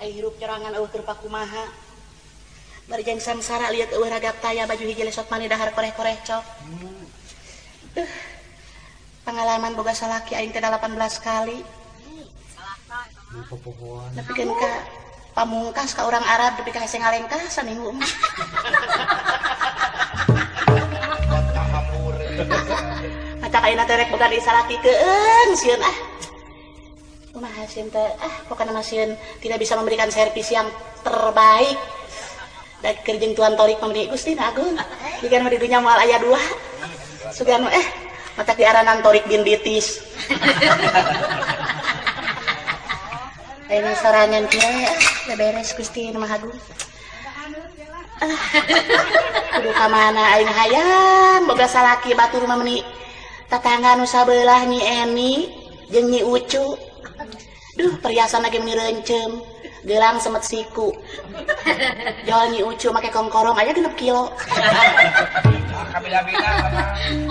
Ai hirup nyerangan eueuh keur pakumaha. Bari jeung samsara liat eueuh ragap taya baju hiji lesot mani dahar koreh-koreh cok. Pengalaman boga salaki aing teh 18 kali. Nepikeun ka pamungkas ka urang Arab nepi ka hese ngalengkas saminggu mah. Macak ayeuna teh rek boga disalakikeun sieun ah. Kumaha sieun teh pokona mah sieun tidak bisa memberikan servis yang terbaik. Dan kerjeng tuan torik pemberi Gusti Agung. Jika mah di dunya moal aya dua. Sugan macak diaranan torik bin bitis. Ayeuna sorangan kieu beres Gusti Nu Maha Agung. Kudu ka mana ayeuna hayang boga salaki batur mah meuni tatangga nu sabelah Nyi Eni jeung Nyi Ucu. Duh perhiasan lagi meuni reuncem, gelang semet siku. Jual Nyi Ucu make kongkorong aja 6 kilo.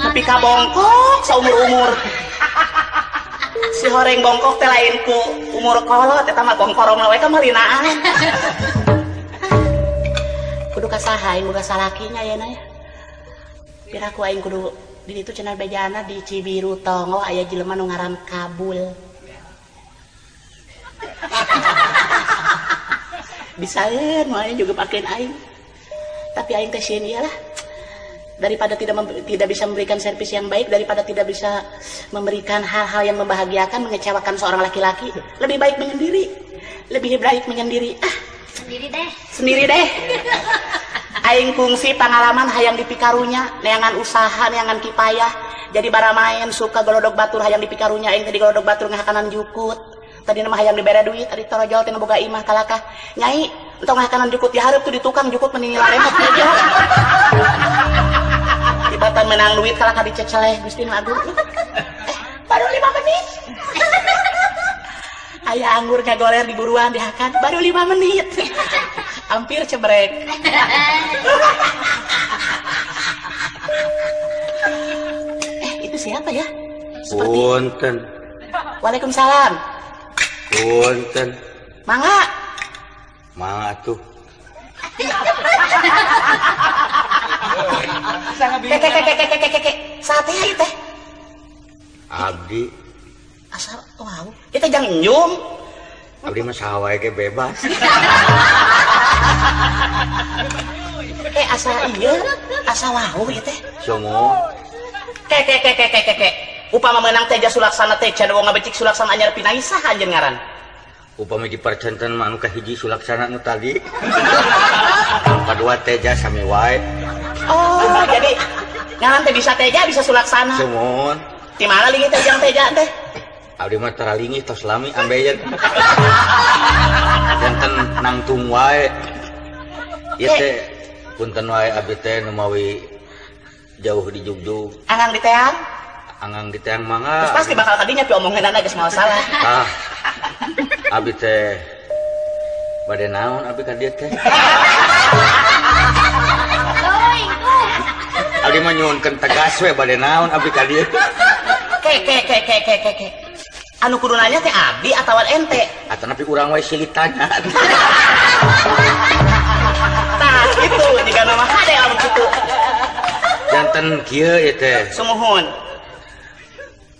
Nepi ka bongkok saumur-umur. Si horeng bongkok teh lain ku umur kolot eta mah kongkorong we ka malinaan. Kudu kasaha aing boga salakinya ayeuna ya. Piraku aing kudu di ditu cenah bejana di Cibiru Tongo aya jelema nu ngaran Kabul. Bisaeun moal juga pakeun aing. Tapi aing teh sieun iyalah. Daripada tidak bisa memberikan servis yang baik, daripada tidak bisa memberikan hal-hal yang membahagiakan, mengecewakan seorang laki-laki, lebih baik menyendiri. Lebih baik menyendiri. Sendiri deh. Aing kungsi pengalaman hayang dipikarunya, neangan usaha, neangan kipayah. Jadi bara main suka golodog batur hayang dipikarunya aing tadi golodog batur ngahakanan jukut. Tadi nama hayang dibere duit, tadi torojol tina boga imah kalakah. Nyai, entong ngahakanan jukut dihareup tuh di tukang jukut mending laremot aja. Tibatan menang duit kalakah diceceleh Gusti Nu Agung. Baru 5 menit. Aya anggur ngagoler di buruan dihakan baru 5 menit. Hampir cebrek. Itu siapa ya? Punten. Waalaikumsalam. Punten. Mangga. Mangga tuh. Kek. Sate ya teh. Abdi. Asal wow. Kita jangan nyum. Abdi mah saha wae ge bebas. Asa ieu, asa wow ieu teh. Songo. Kek. Upama menang teh jasa sulaksana teh can wong ngabecik sulaksana anyar pinai saha anjeun ngaran. Upama dipercanten mah anu kahiji sulaksana nu tadi. Kadua teja sami wae. Oh, jadi ngaran teh bisa teja bisa sulaksana. Sumun. Di mana lingi teh jang teja teh? Abdi mah taralingi tos lami ambeien. Janten nangtung wae. Ieu teh punten wae abdi teh nu mawi jauh di Jugjug. Angang di teang? Angang di teang mangga. Terus pasti bakal kadinya pi omongeunana geus moal salah. Abdi teh bade naon abdi ka dieu teh? Abdi mah nyuhunkeun tegas we bade naon abdi ka dieu. Kek. Anu kudu nanya teh abdi atawa ente? Atawa urang wae silih tanya. Tah itu jika nama hade anu kitu. Janten kieu ieu teh. Sumuhun.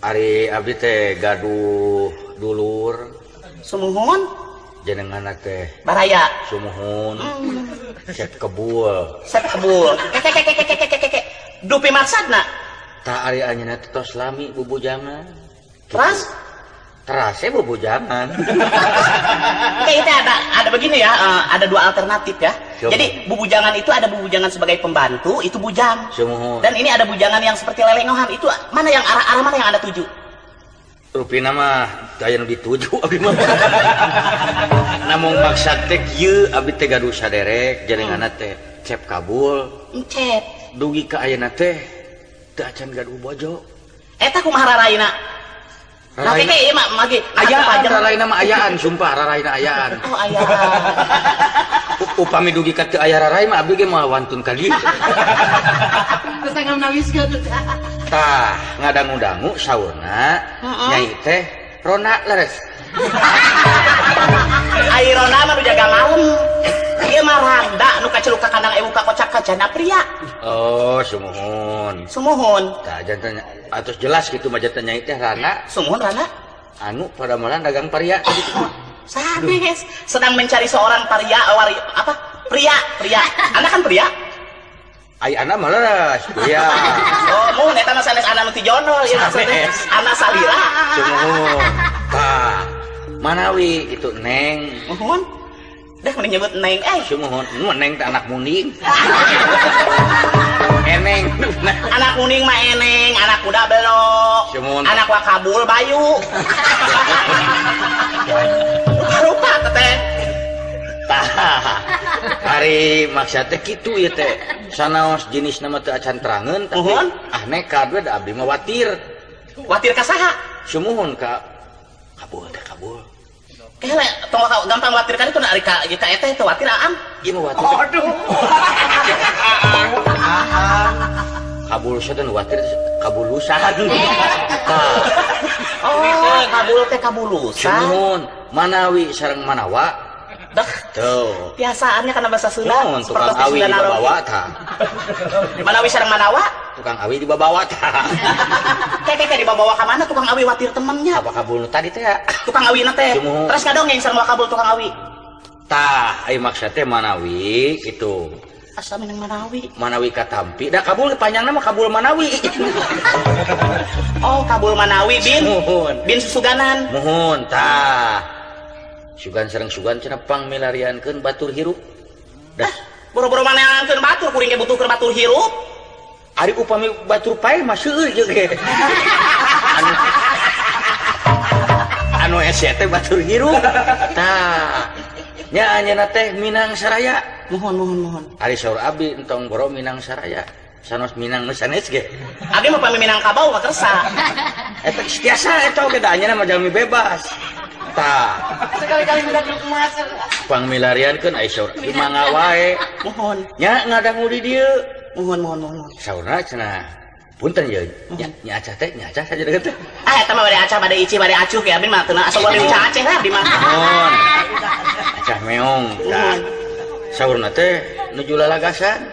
Ari abdi teh gaduh dulur. Sumuhun. Jenenganna teh Baraya. Sumuhun. Set kebul. Kek. Dupi maksudna? Tak ari anjeunna teh tos lami bubujangan. Terus? Terase bubujangan. Oke, itu ada begini ya, ada dua alternatif ya. Siapa? Jadi bubujangan itu ada bubujangan sebagai pembantu, itu bujang. Sumuhun. Dan ini ada bujangan yang seperti lelengohan, itu mana yang arah mana yang Anda tuju? Rupina mah aya nu dituju abdi mah. Namun maksud teh kieu abdi teh gaduh saderek jaringanna teh cep kabul. Cep. Dugi ka ayeuna teh teu acan gaduh bojo. Eta kumaha raraina? Nah, keke ieu mah mage ayaan raraina mah ayaan, sumpah raraina ayaan. Oh, ayaan. Upami dugi ka teu aya rarai mah abdi ge mah wantun ka dieu. Terus tanggal nawiskeun. Tah, ngadangu-dangu saurna nyai teh Rona leres. Airona mah nu jaga malam. Ieu mah randa nu kaceluk ka kandang ewu ka kocak kacana pria. Oh, sumuhun. Sumuhun. Tah jantan atus jelas kitu mah jantan nyai teh Rana. Sumuhun Rana. Anu pada malam dagang paria kitu mah. Sanes sedang mencari seorang pria pria. Anak kan pria. Ai anak maleres. Iya. Oh, mun eta mah sanes anak nu ti jono ieu maksudna. Anak salira. Sumuhun. Tah, manawi itu Neng. Muhun. Dah mending nyebut Neng Sumuhun. Nu Neng teh anak munding. Eneng. Anak kuning mah eneng, anak kuda belok. Sumuhun. Anak wakabul bayu. Rupa teh. Tah. Hari maksud teh kitu ieu teh. Sanaos jenis nama teu acan terangeun tapi nekat we da abdi mah watir. Watir ka saha? Sumuhun ka kabul teh kabul. Hele tong gampang watir kan itu ari ka kita eta teh watir aam. Ieu mah watir. Aduh. Kabul teh nu watir kabulusan. Oh, kabul teh kabulusan. Sumuhun manawi sareng manawa. Dah. Tuh. Biasaannya karena bahasa Sunda. Tukang awi di babawa tah. Manawi sareng manawa? Tukang awi di babawa tah. Kayak di babawa ka mana tukang awi watir temennya. Apa kabul tadi teh ya? Tukang awi na teh. Terus ngadongeng sareng kabul tukang awi. Tah, ai maksud teh manawi itu. Asa minang manawi. Manawi katampi. Da kabul panjangna mah kabul manawi. Oh, kabul manawi bin. Muhun. Bin susuganan. Muhun tah. Sugan sareng sugan cenah pangmilariankeun batur hirup. Dah, boro-boro maneankeun batur kuring ge butuhkeun batur hirup. Ari upami batur pae mah seueur ge. Anu ese teh batur hirup. Tah. Nya anjeunna teh Minang Saraya. Mohon. Ari saur abdi entong boro Minang Saraya. Sanos Minang nu sanes ge. Abdi mah pami Minang Kabau mah kersa. Eta tiasa eta oge da anjeunna mah jalmi bebas. Tah. Sekali-kali minta dulu emas. Pangmilariankeun ai saur abdi mangga wae. Mohon. Nya ngadangu di dieu. Mohon. Saurna cenah punten ye. Nya acah saja deukeut teh. Ah eta mah bade acah bade ici bade acuh ge abdi mah teu asal bade ucah aceh lah abdi mah. Mohon. Acah meong. Tah. Saurna teh nuju lalagasan.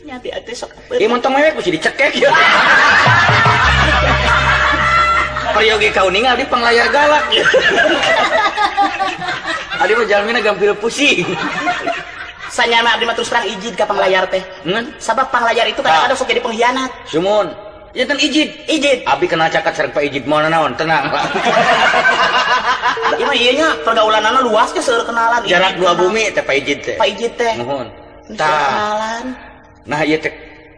Nya abdi teh sok. Ieu montong mewek mesti dicekek ya. Peryogi kauning abdi panglayar galak. Abdi mah jalmina gampil pusing. Sanyana abdi mah terus terang ijid ka panglayar teh. Sabab panglayar itu kadang-kadang sok jadi pengkhianat. Sumun. Janten ijid. Abdi kenal cakat sareng Pak Ijid moal naon, tenang. Ieu mah ieu nya pergaulanana luas ge seueur kenalan. Jarak dua bumi teh Pak Ijid teh. Pak Ijid teh. Nuhun. Kenalan. Nah ieu teh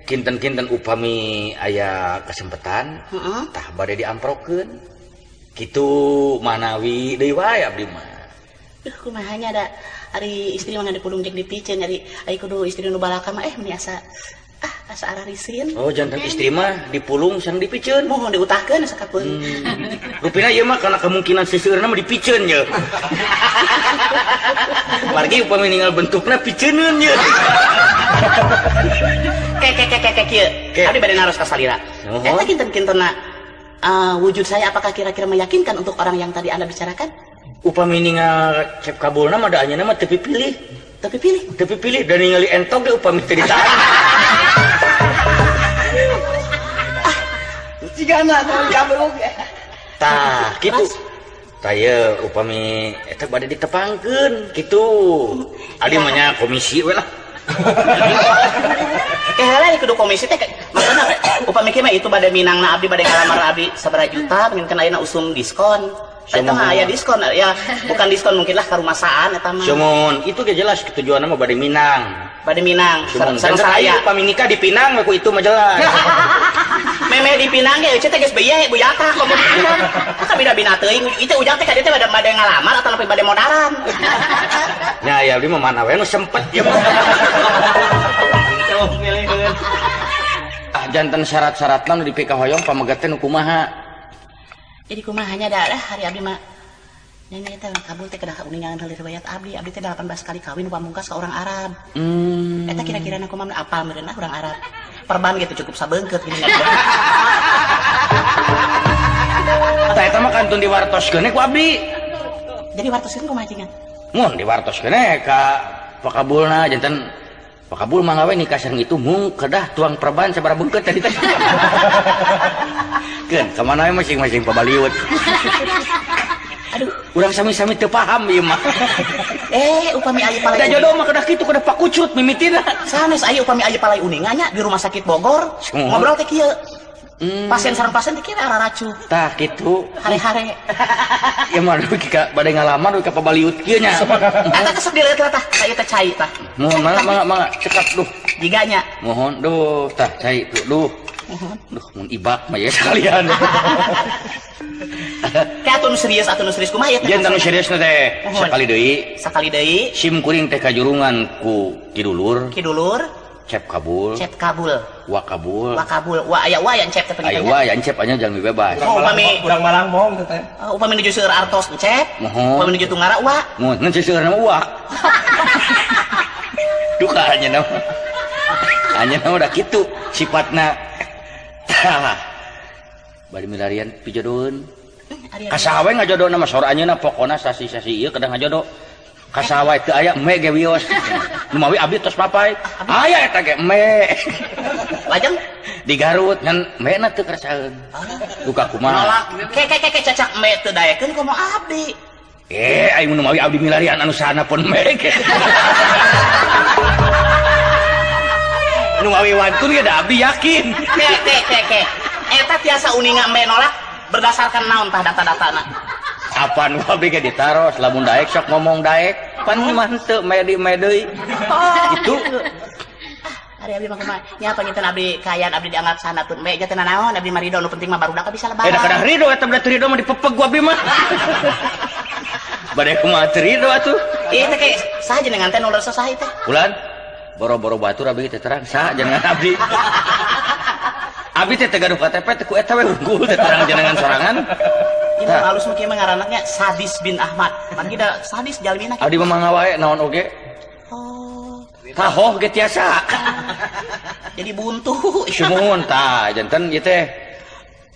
kinten-kinten upami aya kesempatan tah bade diamprokeun kitu manawi deui wae abdi mah. Kumahanya ada ari istri mah dipulung jeung dipiceun ari kudu istri nu balaka mah miasa asa ararisin. Oh jantan istri mah dipulung sareng dipiceun. Mohon diutahkeun sakapeun. Rupina ieu mah kana kemungkinan siseureurna mah dipiceun ye. Margi upami ninggal bentukna piceuneun ye. Kek kieu. Abdi bade naros ka salira. Eta kinten-kintena wujud saya apakah kira-kira meyakinkan untuk orang yang tadi Anda bicarakan? Upami ninggal cep kabulna mah da anjeunna mah teu pipilih. Teu pipilih dan ningali entok ge upami teu ditahan. Cigana tong kabrug. Tah, kitu. Taya upami eta bade ditepangkeun kitu. Abdi mah nya komisi we lah. Kehala kudu komisi teh maksudna upami kieu mah itu bade minangna abdi bade ngalamar abdi sabaraha juta pengen kana ayeuna usum diskon. Eta mah aya diskon ya, bukan diskon mungkin lah karumasaan eta mah. Sumun, itu ge jelas tujuanna mah bade minang. Bade minang, sareng saya upami nikah di Pinang we ku itu mah jelas. Meme di Pinang ge euceut teh geus beye buyaka komo di Pinang. Ka bida-bina teuing, itu ujang teh ka dieu teh bade ngalamar atau nepi bade modaran. Nya aya abdi mah mana we nu sempet ieu mah. Janten syarat-syaratna nu dipika hoyong pamegat teh nu kumaha? Jadi kumahanya dah hari abdi mah nenek teh kabul teh kedah uningan heula riwayat abdi teh 18 kali kawin pamungkas ka orang Arab. Eta kira-kira na kumaha apal meureun orang Arab. Perban gitu cukup sabeungkeut gini. Tah eta mah kantun diwartoskeun ku abdi. Jadi wartoskeun kumaha jingan? Mun diwartoskeun ka pakabulna janten pakabul mah we nikah sareng itu mung kedah tuang perban sabaraha beungkeut tadi teh. Keun ka mana we masing-masing pabaliut. Aduh, urang sami-sami teu paham ieu mah. Upami aya palai. Da jodoh mah kedah kitu kedah pakucut mimitina. Sanes aya upami aya palai uningan nya di rumah sakit Bogor. Ngobrol teh kieu. Pasien sareng pasien dikira raracu. Tah kitu. Hare-hare. Ya mah ka bade ngalaman ka pabaliut kieu nya. Eta kesep dileut tah, aya teh cai tah. Mohon mangga cekat duh. Jiganya. Mohon duh tah cai tuh duh. Duh mun ibak mah ya sekalian. Kayak atuh nu serius kumaha ya teh? Yen anu serius teh sakali deui. Sim kuring teh kajurungan ku kidulur. Cep kabul. Wa kabul. Wa aya wa yang cep teh aya wa yang cep anya jalmi bebas. Urang malang mong teh. Upami nuju seueur artos cep. Upami nuju tunggara wa. Mun nuju seueur mah wa. Duka anya nama. Anya nama udah kitu sifatna. Bari milarian pijodoheun. Kasaha we ngajodoh nama sor anjeunna pokona sasi-sasi ieu kedah ngajodoh. Kasaha teu aya eme ge wios. Nu mawi abdi tos papai. Aya eta ge eme. Lajeng di Garut ngan emena teu karasaeun. Duka kumaha? Ke cacak eme teu daekeun kumaha abdi. Aing nu mawi abdi milarian anu sana pun eme ge. Nu mawi wantun ge da abdi yakin. Ke. Eta tiasa uninga eme nolak berdasarkan naon tah data-datana. Apaan abdi ge ditaros lamun daek sok ngomong daek pan mah teu medi deui. Itu ari abdi mah kumaha nya panginten abdi kayan abdi dianggap sanatun bae nya teu naon abdi mah ridho nu penting mah barudak bisa lebaran. Da kadah ridho eta berarti ridho mah dipepeg ku abdi mah. Bade kumaha teu ridho atuh. Ieu teh ke saha jenengan teh nu leureus saha teh? Ulan boro-boro batur abdi teh terang saha jenengan abdi. Abdi teh gaduh KTP teh ku eta we unggul teh terang jenengan sorangan. Ini halus mah kieu mah ngaranna Sadis bin Ahmad. Manggi da sadis jalmina. Abdi mah mangga wae naon oge. Tahoh ge tiasa. Jadi buntu. Sumuhun tah janten ieu teh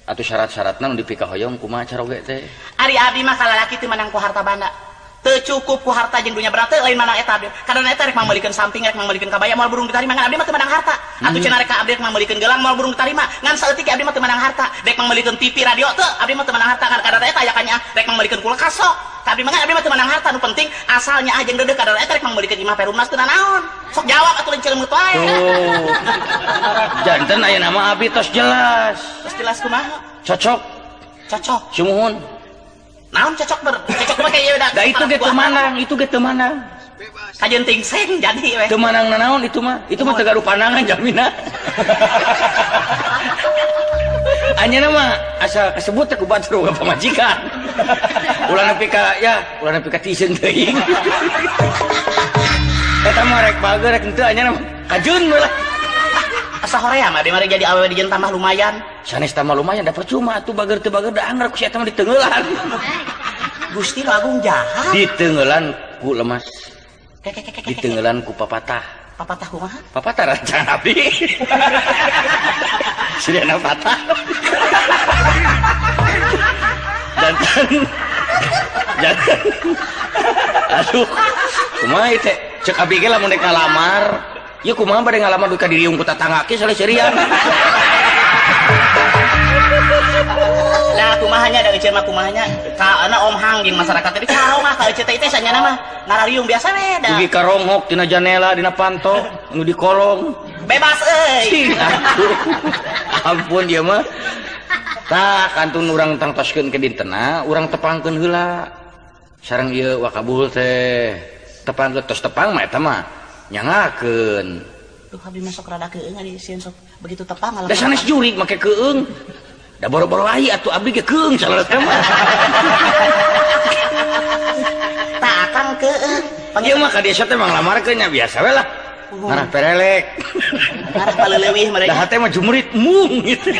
atuh syarat-syaratna nu dipika hoyong kumaha cara oge teh. Ari abdi mah kalalaki teu menang ku harta banda. Teu cukup ku harta jeung dunya berarti lain manang eta abdi. Kadang eta rek manggulikeun samping rek manggulikeun kabaya moal burung ditarima ngan abdi mah teu menang harta. Atuh cenah rek abdi rek manggulikeun gelang moal burung ditarima ngan saeutik abdi mah teu menang harta. Rek manggulikeun TV radio teu abdi mah teu menang harta ngan kadang eta aya kanya rek manggulikeun kulkas sok. Abdi mah abdi mah teu menang harta nu penting asalnya aja jeung deudeuh kadang eta rek manggulikeun imah perumnas teu naon. Sok jawab atuh leun ceuleumut wae. Tuh. Janten aya nama abdi tos jelas. Tos jelas kumaha? Cocok. Sumuhun. Naon cocok mah kayak udah. Da itu ge teu manang, Kajeun tingseng jadi we. Teu manang naon itu mah teu gaduh pandangan jamina. Anjeunna mah asa kasebut teh ku batur ka pamajikan. Ulah nepi ka tieun teuing. Eta mah rek bager rek henteu anjeunna mah kajeun we lah. Asa horea mah di mari jadi awewe di jeung tambah lumayan. Sanes tambah lumayan da percuma atuh bager teu bager da anggar ku si eta mah diteungeulan. Gusti nu agung jahat. Diteungeulan ku lemas. Ke. Diteungeulan ku papatah. Papatah kumaha? Papatah rancang abdi. Sidana patah. Jantan. Aduh. Kumaha ieu teh? Cek abdi ge lamun dek ngalamar. Ya kumaha bade ngalamar duka diri ku tatangga ke saleh serian. Nah kumahanya da euceun mah kumahanya kana Om Hang jeung masyarakat teh karong mah ka euceun teh sanyana mah narariung biasa we da. Dugi karonghok dina janela dina panto nu di kolong. Bebas euy. Ampun dia mah. Tah kantun urang tangtoskeun ke dintenna, urang tepangkeun heula. Sareng ieu wakabul teh. Tepangkeun tos tepang mah eta mah nyangakeun. Duh abdi mah sok rada keung ari sieun sok begitu tepang da sanes jurig make keung. Da boro-boro ai atuh abdi ge keung saleh teh mah. Tah akang keung. Ieu mah ka desa teh mah nglamarkeun nya biasa we lah. Ngarah perelek. Ngarah paleleuwih mereka. Da teh mah jumurit mung gitu.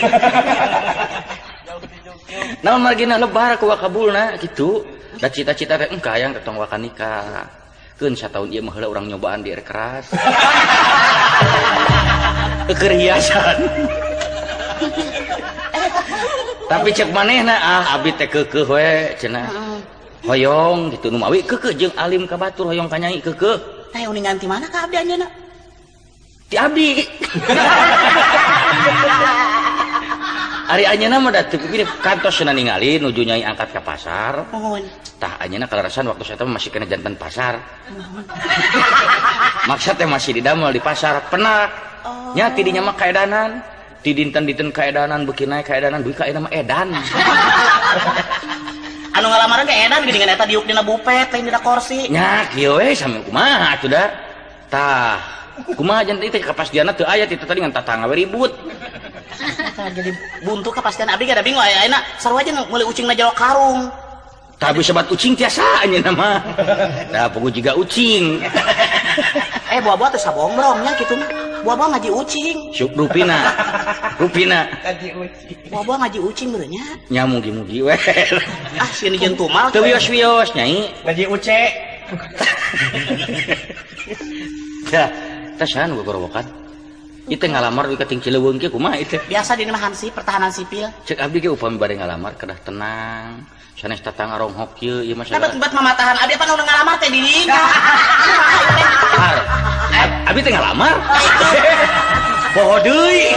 Naon margina lebar ku wakabulna kitu. Da cita-cita teh engka hayang ketong waka nikah. Keun sataun ieu mah heula urang nyobaan di air keras. Keur hiasan. Tapi cek manehna abdi teh keukeuh we cenah. hoyong gitu nu mawi keukeuh jeung alim ka batur hoyong ka nyai keukeuh. Tah uningan ti mana ka abdi anjeunna? Ti abdi. Ari anjeunna mah da teu gini kantosna ningali nuju nyai angkat ka pasar. Nuhun. Tah anjeunna kalarasan waktu saya masih kena jantan pasar. Maksud teh masih didamel di pasar penak. Nya ti dinya mah kaedanan. Ti dinten-dinten kaedanan beuki nae kaedanan duit ka ayeuna mah edan. Anu ngalamaran ke edan geuningan eta diuk dina bupet lain dina kursi. Nya kieu we sami kumaha atuh da. Tah kumaha jantan teh kapastianna teu aya ti tadi ngan tatangga we ribut. Jadi buntu kepastian abdi kada bingung ayeuna sarua aja meuli ucingna jero karung. Tapi sebat ucing tiasa anjeunna mah. Da pugu jiga ucing. Buah-buah teh sabombromnya kitu mah. Buah-buah ngaji ucing. Syuk rupina. Ngaji ucing. Buah-buah ngaji ucing beureu nya. Nya mugi-mugi we. Sieun jeung tumal. Teu wios-wios nyai. Ngaji uce. Ya, teh sahan gogorowokan. Itu ngalamar di kating Cileweung kieu kumaha itu? Biasa di mah Hansi pertahanan sipil. Cek abdi ge upami bade ngalamar kedah tenang. Sanes tatang aronghok kieu ieu mah Nah, bet mamatahan abdi apa nu ngalamar teh di. Abdi teh ngalamar. Poho deui.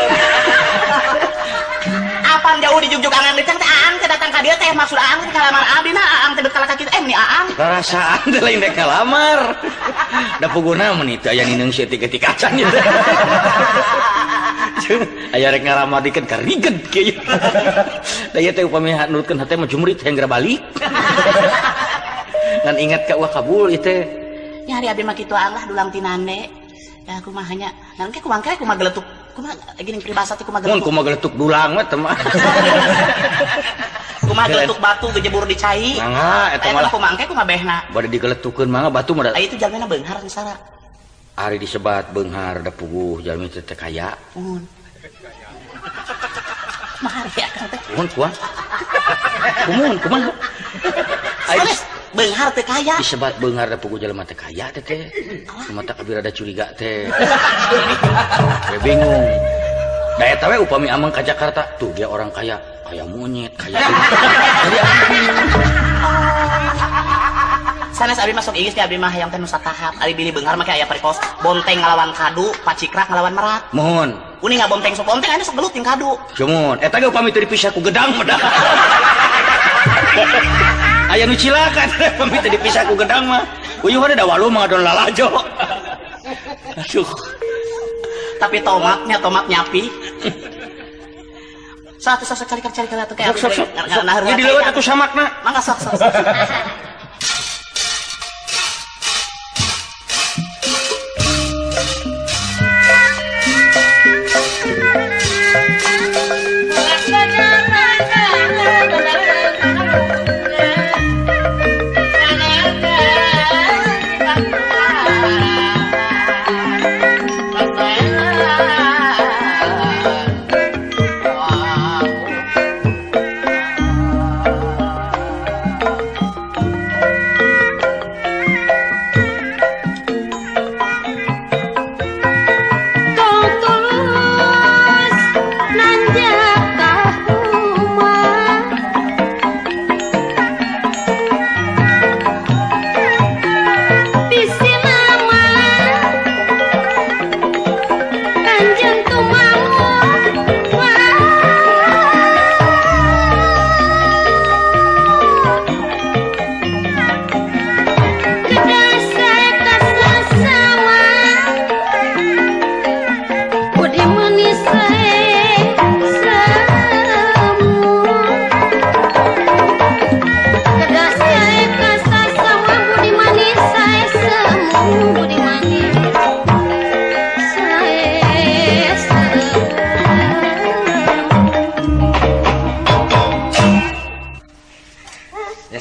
Apaan jauh di jugjug angan diteng teh aang teh datang ka dieu teh maksud aang teh ngalamar abdi na aang teh bekal ka kitu ni aang. Rasaan teh lain dek ngalamar. Da puguna mun itu aya nineung seutik-eutik acan ieu. Aya rek ngalamar dikeun ka riged kieu. Da ieu teh upami nurutkeun hate mah jumrit hengra balik. Ngan ingat ka wakabul ieu teh. Ya hari abdi mah kitu aang lah dulang tinande. Ya kumaha nya. Naon ke kumaha geletuk. Kumaha gini pribasa teh kumaha Mun geletuk. kumaha geletuk dulang mah teh mah. Kumaha geletuk batu gejebur di cai. Mangga eta malah kumaha engke kumaha behna. bade digeletukeun mangga batu mah. Itu jalmina beunghar misara. Ari disebat beunghar da puguh jalmi teh kaya. Nuhun. Mahar ya Kang teh. Kumaha kuah? Kumaha? Sanes beunghar teh kaya. Disebat beunghar da puguh jalma teh kaya teh teh. Mata kabir ada curiga teh. We bingung. Da eta we upami amang ka Jakarta, tuh dia orang kaya, kaya monyet, kaya ini. Jadi Sanes abdi masuk igis teh abdi mah hayang teh nu satahap. Ari bilih beunghar make aya parikos bonteng ngalawan kadu, pacikrak ngalawan merak. mohon. Uni ngabonteng sok bonteng aya sok gelut ting kadu. Cumun, eta ge upami teu dipisah ku gedang mah da. Aya nu cilaka teh upami teu dipisah ku gedang mah. Uyuh ada walu mah adon lalajo. Aduh. Tapi tomat nyapi. Satu cari atuh kayak Sok. Jadi lewat atuh samakna. Mangga sok.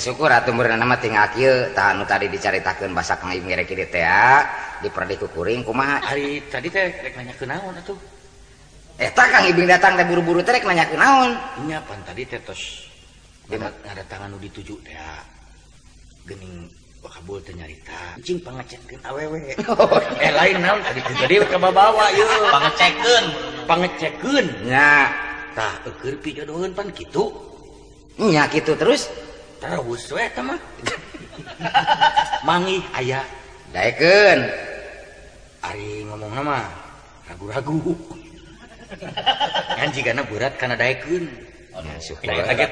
Syukur atuh meureunna mah tinggal kieu tah anu tadi dicaritakeun basa Kang Ibing rek kieu teh diperdi ku kuring kumaha Ari tadi teh rek nanyakeun naon atuh? Eta Kang Ibing datang teh buru-buru teh rek nanyakeun naon? Nya pan tadi teh tos ngadatangan nu dituju teh geuning wakabul teh nyarita. Cing pangecekeun awewe. Lain naon tadi ka babawa ieu. Pangecekeun. Nya Tah keur pijodoheun pan kitu. nya kitu terus terus we eta mah. Mangi aya daekeun ari ngomongna mah ragu-ragu. Ngan jigana berat kana daekeun. Ya syukur Eta ge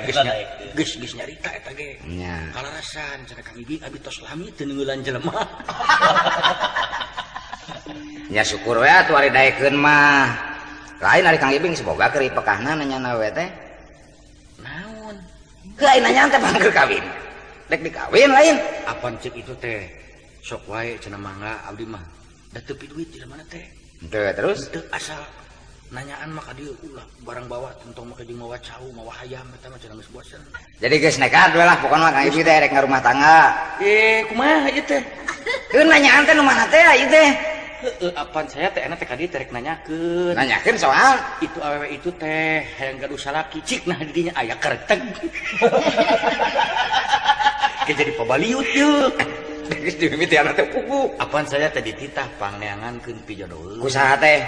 geus nyarita eta ge. nya Kalarasan cenah Kang Ibing abi tos lami teu neungeulan jelema. nya syukur we atuh ari daekeun mah lain ari Kang Ibing semoga keur pekahna nanyana we teh Naon? heuh ai nanyaan teh bangkeur kawin dek dikawin lain Apan cek itu teh sok wae cenah mangga abdi mah da teu duit jelema teh. teu terus Teu asal nanyaan mah ka dieu ulah barang bawa tentang mah jeung mawa cau mawa hayam eta mah cenah geus bosen. jadi geus nekat we lah pokona Kang Ibing teh rek ngarumah tangga Kumaha ieu teh? heuh nanyaan teh nu mana teh ieu teh Apan saya teh enak teh ka dieu teh rek nanyakeun. nanyakeun soal Itu awewe itu teh hayang gaduh salaki cik nah di dinya aya kareteg. Kayak jadi pabaliut yeuh. geus dimimiti anak teh pugu Apan saya teh dititah pangneangankeun pijodoh. kusaha teh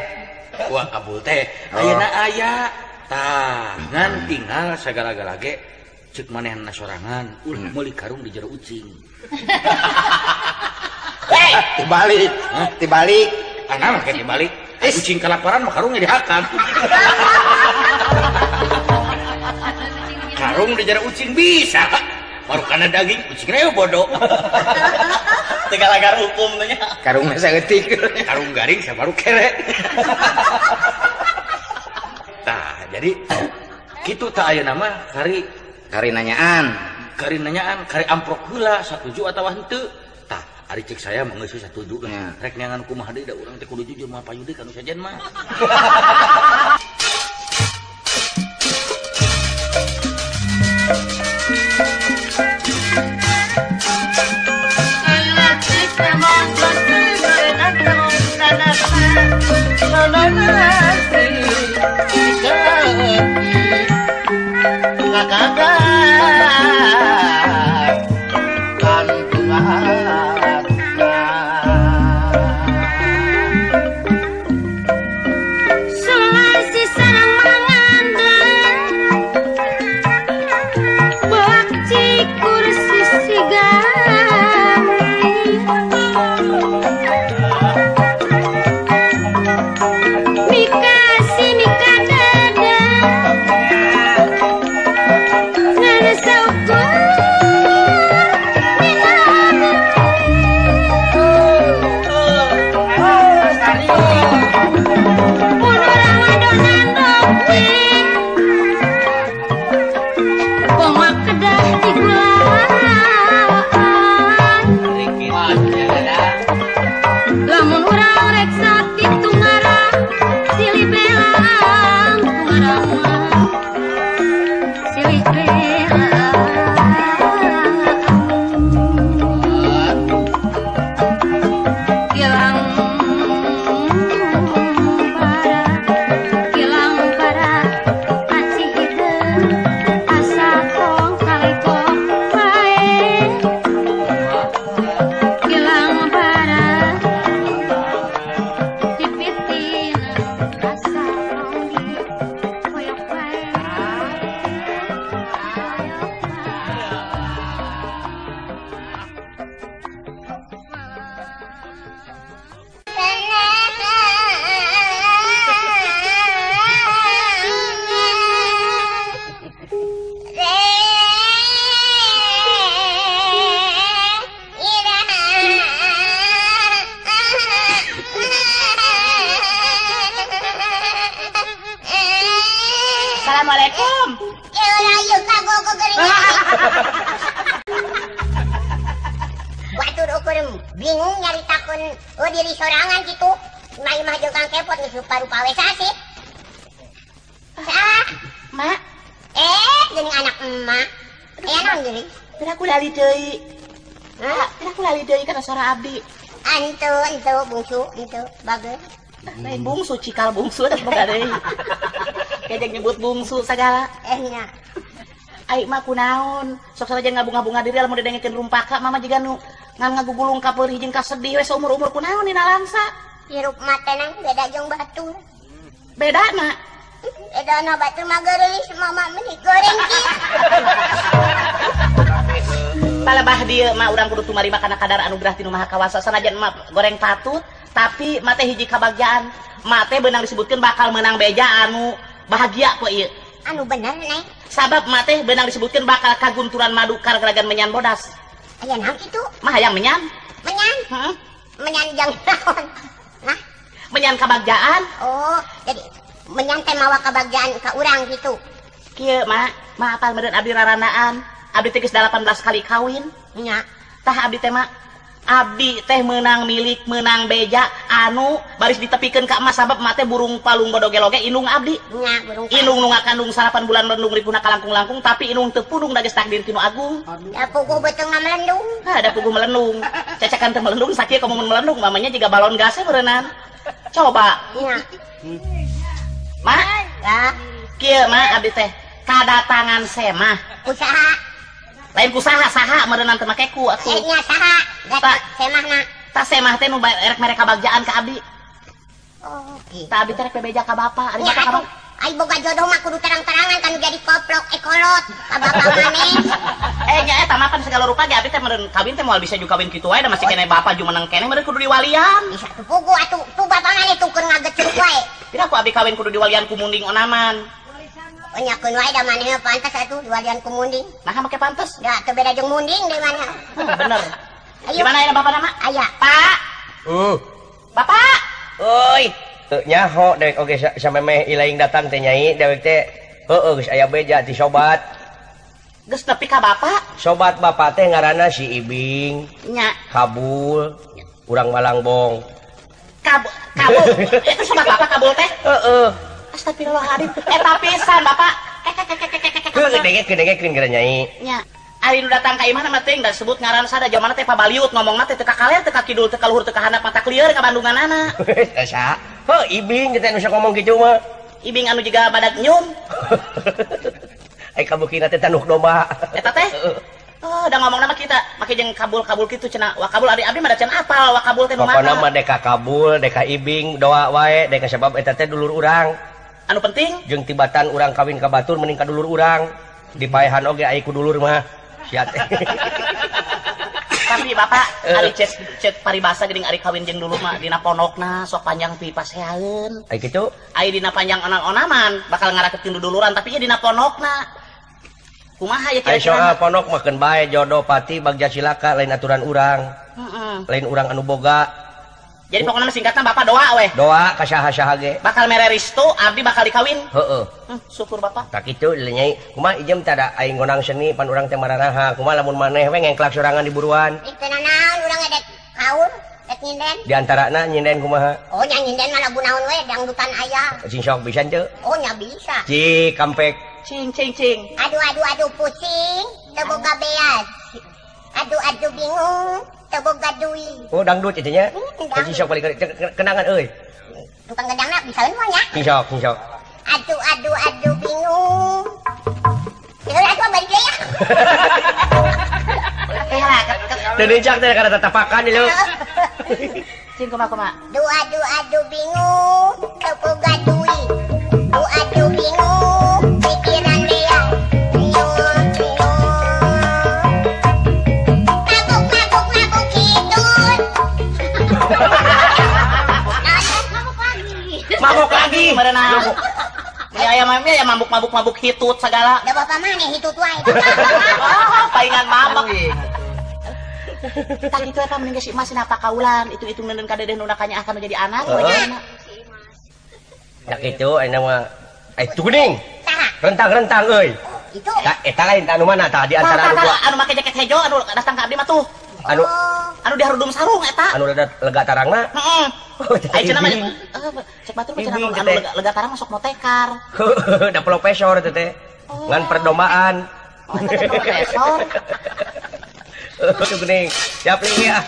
Wah kabul teh ayeuna aya tah ngan tinggal sagala-gala ge ceuk manehna sorangan ulah meuli karung di jero ucing. tibalik Ana mah kene balik ucing kelaparan mah karungnya dihakan. Karung di jero ucing bisa baru kana daging ucingna bodoh. Tegalagar hukum teh nya. karungna saeutik Karung garing saya baru kere. Tah jadi kitu tah ayeuna mah kari nanyaan nanyaan kari amprok heula satuju atawa henteu. Tah ari cek saya mah geus satuju Ya. rek neangan kumaha deui da urang teh kudu jujur mah payudeuh kanu sajen mah. Sulasi sareng mangandang bawa cikur sisi mikasi mikadada ngana saukur lamun urang rek sakit tungarang silih belang tungarang mah silih belang kilang para aci itu asa tong kalikong bae kilang para dipitin asa tong di koyok bae Assalamualaikum. Watur ukur bingung nyaritakeun diri sorangan gitu. Mai mah jeung Kang Kepot geus rupa-rupa we sasi. Mak, Geuning anak emak. Naon geuning? pira aku lali deui. Pira aku lali deui kana suara abdi. Ente bungsu, ente bageus. Lain bungsu cikal bungsu eta boga deui. Kejek nyebut bungsu sagala. Nya. Ai mah kunaon? Sok saja ngabunga-bunga diri lamun didengekeun rumpaka mama jiga nu ngan ngagugulung ka peurih jeung ka sedih we saumur-umur kunaon dina langsa. Hirup mata nang beda jeung batur. Bedana. Edana batur mah geureus mama meuni goreng ki. palebah dia mah urang kudu tumarima kana kadar anugerah ti Nu Maha Kawasa sanajan mah goreng patut tapi mate hiji kabagjaan mate beunang disebutkeun bakal menang beja anu bahagia kok ieu Anu bener nih. sabab mate beunang disebutkeun bakal kagunturan madu kargaragan menyan bodas Aya naon kitu? mah hayang menyan Menyan. heeh Menyan jang naon? Nah, menyan kabagjaan oh, jadi menyan teh mawa kabagjaan ka urang gitu. kieu mah apal meureun abdi raranaan abdi teh geus 18 kali kawin Nya. tah abdi teh mah abdi teh menang milik menang beja anu baris ditepikeun ka emas sabab mah teh burung palung bodoge-loge indung abdi Nya burung. indung nu ngakandung 8 bulan melendung ripuna kalangkung-langkung tapi indung teu pudung da geus takdir ti Nu Agung Ya puguh beuteung melendung. ada puguh melendung cecekan teh melendung sakieu komo mun melendung mamanya jiga balon gas meureunnan coba Nya. mah Ya, kieu mah abdi teh kadatangan semah usaha. lain kusaha saha meureunnan teh make ku atuh Nya saha? Gata Tak. semahna. tah semah teh nu erek mere kabagjaan ka abdi Oh, gitu. tah abdi teh rek bebeja ka bapa ari Nya bapa ka atuh. Ai boga jodoh mah kudu terang-terangan kan jadi koplok ekolot ka bapak maneh. nya eta mah pan segala rupa ge abdi teh meureun kawin teh moal bisa ju kawin kitu wae da masih kene bapa ju menang kene meureun kudu diwalian Bisa tuh puguh atuh. Tuh bapak maneh tukeun ngagecuk wae. tidak ku abdi kawin kudu diwalian ku munding onaman Oh, nyakeun wae da maneh pantes atuh diwalian ku munding. nah make pantes Da teu beda jeung munding deui maneh. bener Ayo. gimana ya bapak nama Aya. pak bapak Oi. Nyaho dewek oge samemeh ilaing datang teh nyai dewek teh heueuh geus aya beja ti sobat. geus nepi ka bapak Sobat bapak teh ngaranna si Ibing, nya Kabul, urang Malangbong. kabul itu sobat bapak kabul teh Heeh. astagfirullahaladzim eta pisan bapak Kedengekeun gara nyai. nya ari nu datang ka imah mah teh da disebut ngaran sada jamana teh pabaliut ngomongna teh teu ka kaler teu ka kidul teu ka luhur teu ka handap mata klieur ka Bandunganana Asa. Heuh Ibing kita nu ngomong kitu mah. ibing anu juga badak nyum Ai kabukina teh tanuk domba. eta teh oh da ngomongna mah kita make jeung kabul-kabul kitu cenah wa kabul abdi mah da cenah apal wa kabul teh nu Pokona mah mana deka Kabul, deka Ibing, doa wae, deka sabab eta teh dulur urang. anu penting Jeung tibatan urang kawin ka batur mending ka dulur urang. Dipaehan oge ai ku dulur mah. Sia teh. tapi bapak ari cek paribasa geuning ari kawin jeung dulu mah dina ponokna sok panjang pi pasehaeun Ai kitu. ai dina panjang onang-onaman bakal ngarakeun dululuran tapi ieu dina ponokna kumaha ya Ai soal kira-kira ponok mah keun bae jodoh pati bagja silaka lain aturan urang. heeh Lain urang anu boga. jadi pokoknya singkatna bapak doa weh Doa ka saha-saha ge. bakal mere ristu abdi bakal dikawin Heeh. syukur bapak Tak kitu nyai. Kumaha ijem teh ada aing ngonang seni pan urang teh mararaha. Kumaha lamun maneh we ngengklak sorangan di buruan. Itu naon urang edek kaul, dek nyinden. Di antarana nyinden kumaha? Oh, nya nyinden mah lagu naon we dangdutan aya. Sing sok pisan teu. Oh, nya bisa. Ci kampek. cing cing cing Aduh pusing, teu boga beas. Aduh bingung, teu boga duit. Oh dangdut itu nya. Dangdut. Sing sok balik kenangan euy. Tukang gedangna bisa we nya. Sing sok. Aduh bingung. Ya atuh balik deui ya. Teu dincak teh kana tatapakan ieu. cing kumaha Aduh bingung, teu boga duit. Aduh bingung, pikiran dia. Mabuk hidut. Mabok lagi. merenang ya mabuk hitut segala Da bapak maneh hitut wae. oh paingan mabok tak itu apa mending si emas napa kaulan itu neundeun ka dedeh nu nakanya akan menjadi anak wajahna Ya kitu ayeuna mah kuning. Saha? Rentang-rentang euy. Itu. Tah eta lain anu mana tah di antara anu dua. anu make jaket hejo anu datang ka abdi mah tuh Anu anu diharudum sarung eta anu lega tarangna. heeh Oh, teh ai cenah mah ibing. cek batur mah cenah Ibing, anu teh. lega tarang masuk motekar Da profesor teh teh. Ngan perdomaan. oh eta teh profesor Tuh kuning. Siap li ya.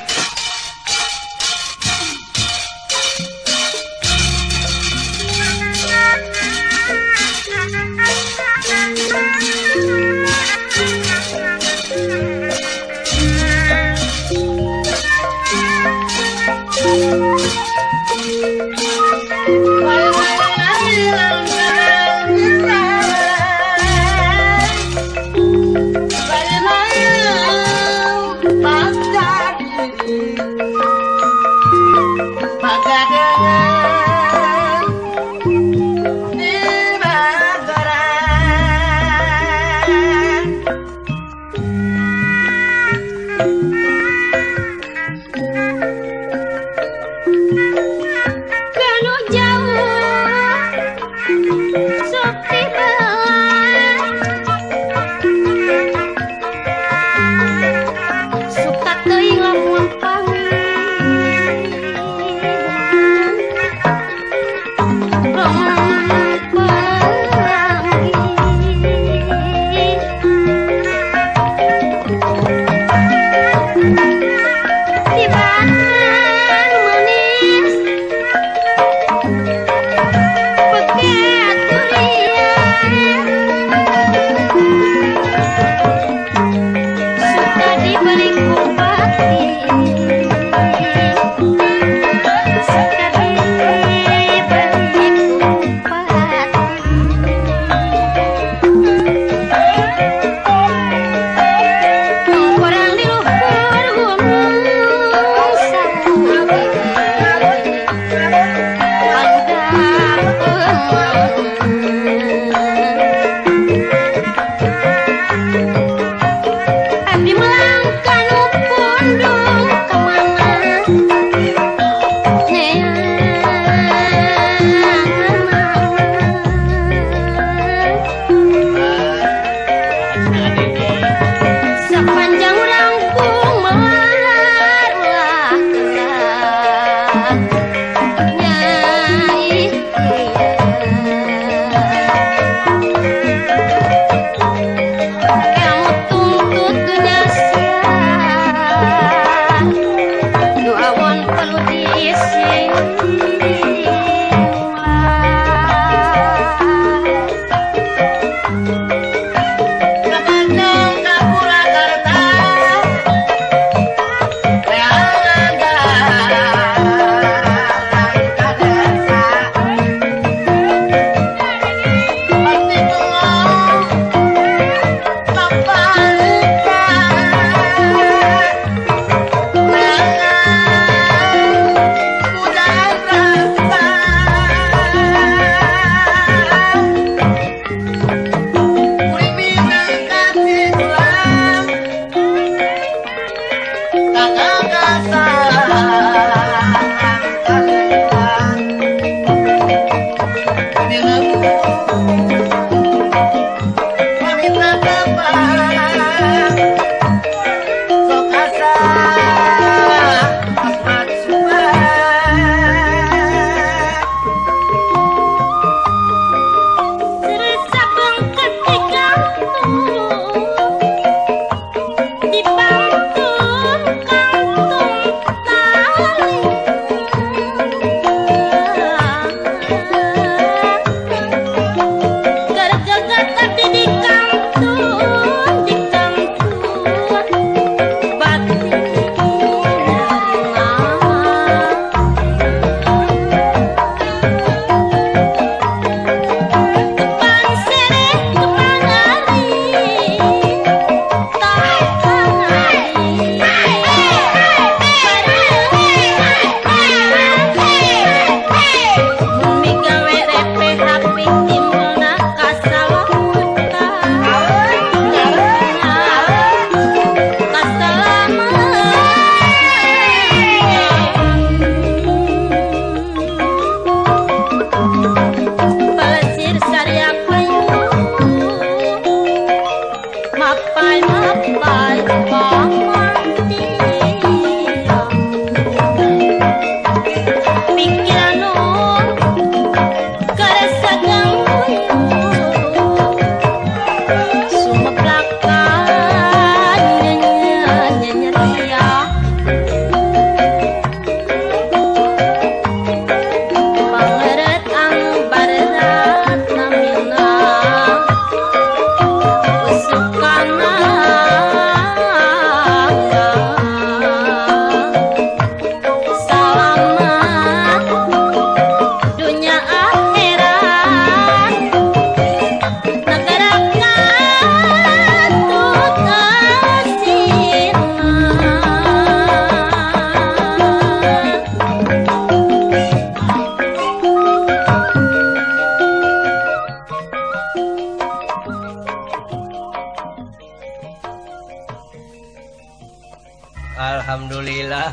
Alhamdulillah.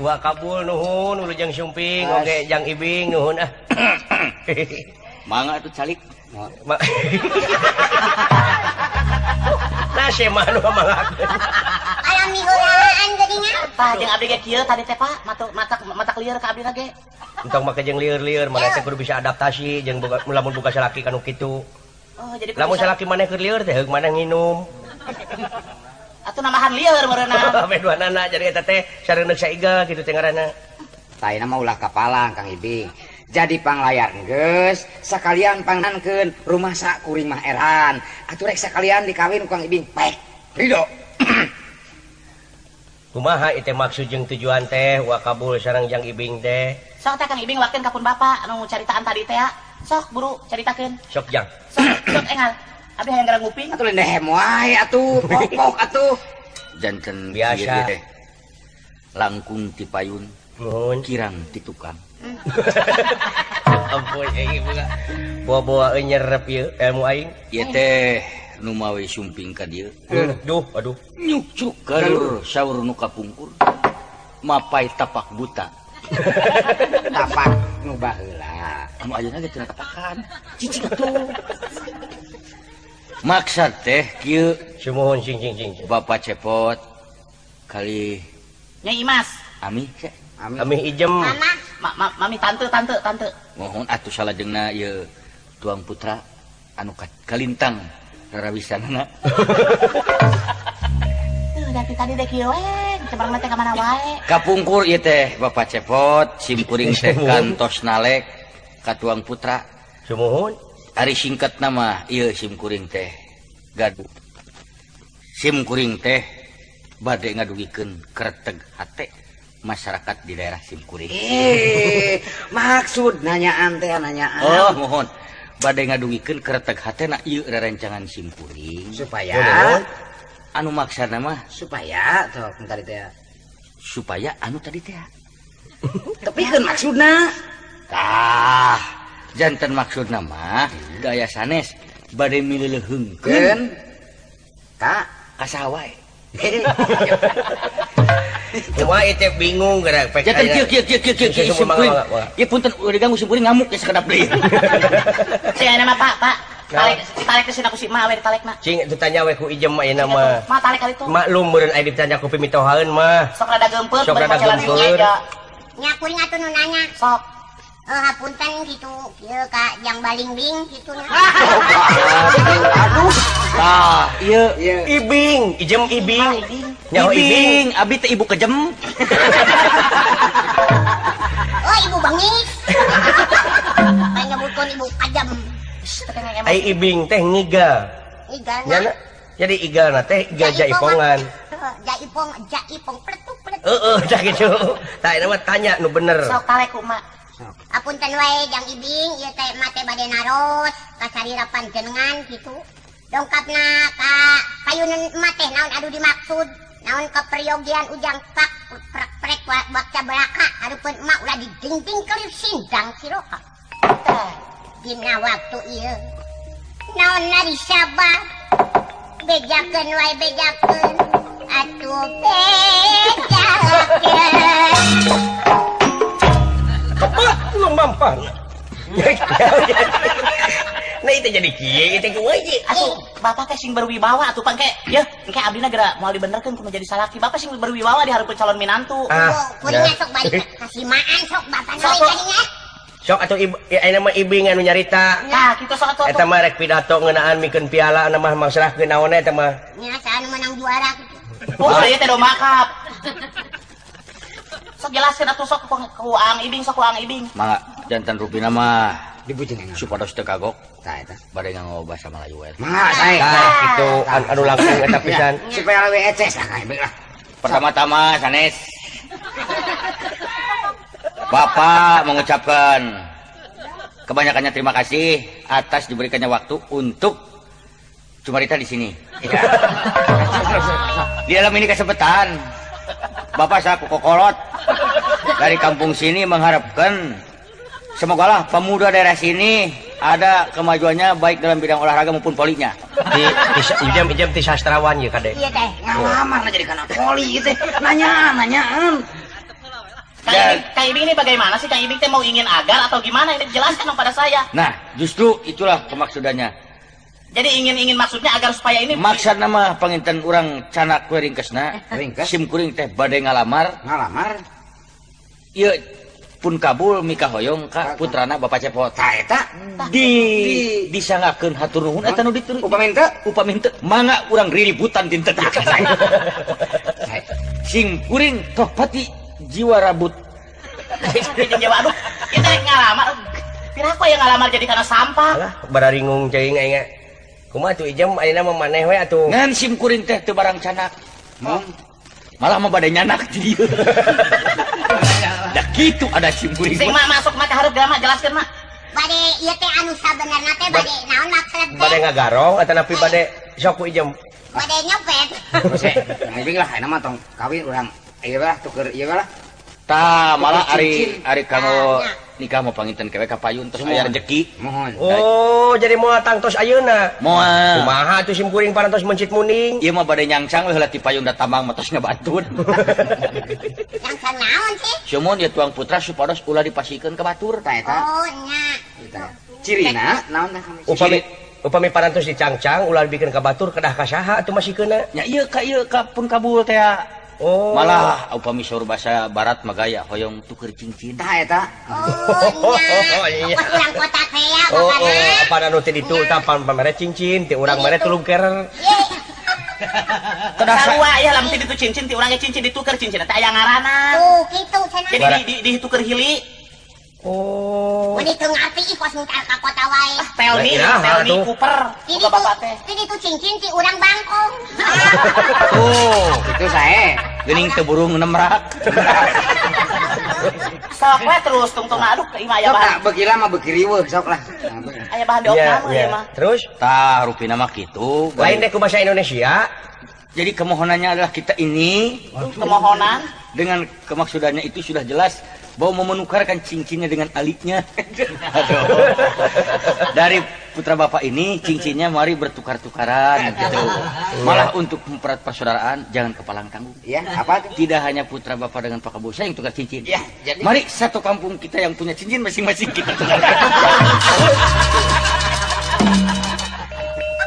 Wa kabul nuhun ulu jang sumping oge jang ibing nuhun ah. Mangga atuh calik. Nasi manu mangakeun. Alami heulaan geuningan. Tah jeung abdi ge kieu tadi teh Pak, mata lieur ka abdi ge. Entong make jeung lieur-lieur maneh teh kudu bisa adaptasi jeung lamun boga salaki kanu kitu. Oh, jadi Lamun salaki maneh keur lieur teh heug maneh nginum. Atuh namahan lieur meureunna. Ame duanana jadi eta teh sareuneuh saiga kitu teh ngaranna. Taina mah ulah kapalang Kang Ibing. Jadi panglayar geus sakalian pangankeun rumah sak kuring mah eran. Atuh rek sakalian dikawin Kang Ibing pek. Ridho. Kumaha ieu teh maksud jeung tujuan teh wa kabul sareng jang ibing teh? Sok teh Kang Ibing wakeun ka pun Bapak anu caritaan tadi teh ya. Sok buru caritakeun. Sok jang. Sok engal. Abdi hayang gara nguping. Atuh lendehem wae atuh, pok atuh. Janten Biasa. kieu teh. Langkung ti payun, Nuhun. kirang ti tukang. Ampun aing boga. Bawa-bawa nyerep ieu ilmu aing. Ieu teh nu mawe sumping ka dieu. Duh, aduh. Nyucuk galur saur nu kapungkur. Mapai tapak buta. Tapak nu baheula. Anu ayeuna ge teu tapakan. Cicing atuh. Maksud teh kieu Sumuhun cing. Bapak Cepot kali Nyai Imas. Ami teh. Kami ijem. Mama, Mami tante. Mohon atuh salajengna ieu Tuang Putra anu kalintang rarawisanana. Dari tadi deh kieu we, cemerlang teh ka mana wae. Kapungkur ieu teh Bapak Cepot, simkuring teh kantos nalek ka Tuang Putra. Sumuhun. Ari singkatna mah ieu simkuring teh gaduh. Simkuring teh bade ngadugikeun kereteg hate masyarakat di daerah simkuring. Maksud nanyaan teh nanyaan. Oh, mohon. Bade ngadugikeun kereteg hatena ieu rerencangan simkuring. Supaya Anu maksana mah supaya tok tadi teh. supaya anu tadi teh. Tepikeun maksudna. Tah, janten maksudna mah gaya sanes bade mileuleungkeun Keun ka ka sawae. Cuma itu bingung gara pek Janten kieu simkuring. Ieu punten udah diganggu simkuring ngamuk ya sakedap deui. Saya nama Pak. Tarik ke sini aku si Ma we ditalekna. Cing ditanya we ku ijem ayeuna mah. Ma tarik kali itu. Maklum meureun aya ditanya ku pimitohaeun mah. Sok rada geumpeur, Sok rada geumpeur. nya kuring atuh nu nanya. Sok. Hapunten gitu, kieu ka jang balingbing kitu nya. aduh. Tah, ieu Ibing, ijem ibing. Nyaho ibing. ibing, abi teh ibu kejem. Oh, ibu bangis. Kayak nyebutkeun ibu kajam. Ai ibing teh ngiga. Igana. Nyana jadi igalna teh iga jaipongan. Jaipong pletuk. Tah kitu. Tah eta mah tanya nu bener. Sok talek ku Ma. Apunten wae jang ibing ieu teh mate bade naros ka sarirapan jenengan kitu. Dongkapna ka payunan mate naon adu dimaksud. Naon keperyogian ujang pak prek bakca belaka hareupeun emak ulah didingding kelir sindang siroha. Dina waktu ieu naon nari sabar bejakeun wae bejakeun atuh bejakeun. Kepak belum mampan. Nah itu jadi kieu itu kumaha Atuh, Bapak teh sing berwibawa atuh pangke. Ya, engke abdina geura moal dibenerkeun kudu jadi salaki. Bapak sing berwibawa dihareupeun calon minantu. Kuringna sok balik kasimaan sok bapak we jadinya. Sok atuh ayeuna mah ibing anu nyarita. Nah, kitu sok atuh. Eta mah rek pidato ngeunaan mikeun piala anu mah masalahkeun naon eta mah. Nya saan menang juara gitu. Oh, ieu teh do makap. Sok jelaskeun atuh sok ku Ang Ibing, sok ku Ang Ibing. Mangga jantan rupina mah Dibujenengan. supados teu kagok Tah eta. bade nganggo basa Melayu we. Mangga sae. Tah kitu anu langsung eta pisan. Supaya lewe eces lah Kang Ibing lah. Pertama-tama sanes Bapak mengucapkan kebanyakannya terima kasih atas diberikannya waktu untuk cumarita di sini. Di dalam ini kesempatan Bapak saku kokolot dari kampung sini mengharapkan Semoga lah pemuda daerah sini ada kemajuannya baik dalam bidang olahraga maupun polinya. Ijam ti sastrawan ya kade. Iya teh. Ngalamar jadi kana poli gitu. Nanyaan. Kang Ibing ini bagaimana sih? Kang Ibing teh mau ingin agar atau gimana? Ini jelaskan dong pada saya. Nah, justru itulah kemaksudannya. Jadi ingin maksudnya agar supaya ini Maksud nama panginten orang canak kue ringkesna. Ringkes? Sim kuring teh bade ngalamar. Ieu pun kabul mika hoyong ka putrana Bapak Cepot. Tah eta disangakeun hatur nuhun eta nu dituruti. Upami henteu mangga urang riributan dinten ieu ka saya. Sim kuring toh pati jiwa rabut. Jawa aduh, kita ngalamar. Piraku yang ngalamar jadi karena sampah. Alah, bararingung ceuing aing. Kumaha tuh Ijam ayeuna mah maneh we atuh. Ngan sim kuring teh teu barang canak. Malah mah bade nyanak di dieu. Dah gitu ada sim kuring. Sing mah masuk mah hareup gama jelaskeun mah. Bade ieu teh anu sabenerna teh bade naon maksud teh? Bade ngagarong atau napi bade sok ku Ijam. Bade nyopet. Bose, ngibing lah enak mah tong kawin urang ieu lah tuker ieu lah. Tah malah ari kamu nikah mau panginten kewe ka payun terus aya rezeki. Mohon. Oh, jadi moal tangtos ayeuna. Moal. Kumaha tuh sim kuring parantos mencit muning. Ieu mah bade nyangsang we heula ti payun da tamang mah tos ngabatun. Nyangsang naon sih? Cuman ya tuang putra supados ulah dipasikeun ka batur. Tah eta. Oh nya. Cirina naon tah? Upami parantos dicangcang ulah bikin ka batur kedah ka saha atuh masikeunna. Nya ieu ka pun kabul teh. Oh. Malah upami saur bahasa barat mah gaya hoyong tuker cincin. Tah eta. Oh nya. Pas urang kota teh ya bakana. Apa anu teh ditu tapan pamere cincin ti urang mere tulung kerer. Sarua ya lamun teh ditu cincin ti urangnya cincin dituker cincin teh aya ngaranna. Tuh kitu cenah. Jadi dituker hili. Oh. Mun itu ngarti ih pos mutar ka kota wae. Pelni Cooper. Boga bapak teh. Jadi itu cincin ti urang bangkong. Tuh, Itu sae. geuning teu burung nemrak. Sok we terus tungtung aduh ka imah aya Sok bahan. nah, bekila mah bekiriweuh sok lah. Aya bahan diokna mah ieu mah. Terus Tah rupina mah kitu. lain deh ku bahasa Indonesia. Jadi kemohonannya adalah kita ini Kemohonan dengan kemaksudannya itu sudah jelas bahwa mau menukarkan cincinnya dengan aliknya. Aduh. Dari putra bapak ini cincinnya mari bertukar-tukaran gitu. Malah untuk mempererat persaudaraan jangan kepalang tanggung. Iya, apa tuh? Tidak hanya putra bapak dengan Pak Kabul saya yang tukar cincin. Ya, jadi Mari satu kampung kita yang punya cincin masing-masing kita tukar.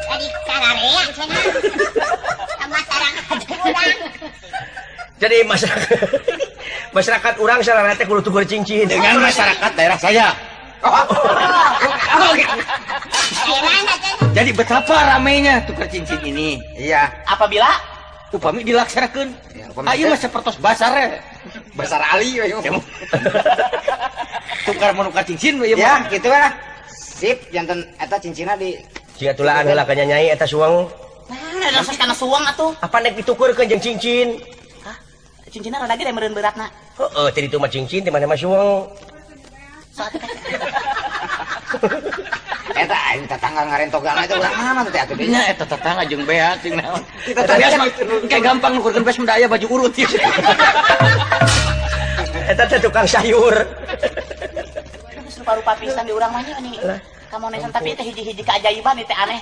Jadi sararea cenah. Masyarakat urang. Jadi masyarakat orang sarana teh kudu tuker cincin Dengan masyarakat daerah saya. Jadi betapa ramainya tukar cincin ini. iya, apabila Upami dilaksanakan. Ya, upami Ayo mah sapertos basar ya. besar ali we. Tukar menukar cincin we Ya, mah. gitu lah. Sip, janten eta cincinna di jika tulaan heula ka nyai eta suang nah rasa kana suang atuh. apa nek ditukerkeun jeung cincin. Hah? Cincinna rada ge meureun beratna. Heeh, teh ditu mah cincin teh mana mah suang. eta aing tetangga ngarentogan itu urang mana teh atuh Nya eta tetangga jeung beak jeung naon. Beas mah kayak gampang nukurkeun beas mun aya baju urut ya. Eta teh tukang sayur. Rupa-rupa pisan di urang mah nya nih. Kamonesan tapi teh hiji-hiji keajaiban teh aneh.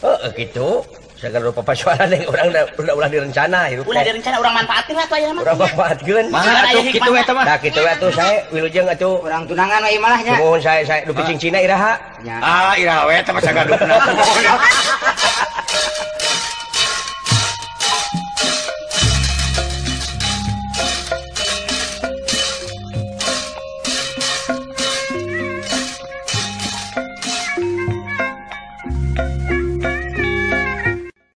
Heeh, kitu. Sagan rupa pasoalan yang urang ulah direncana hirup. Ulah direncana urang manfaatin lah atuh aya mah. Urang manfaatkeun. Mah atuh kitu eta mah. Nah, kitu we atuh sae wilujeng atuh. urang tunangan we imah nya. Nuhun sae dupi cincina iraha. Nya. Ah, ira we eta mah sagadukna.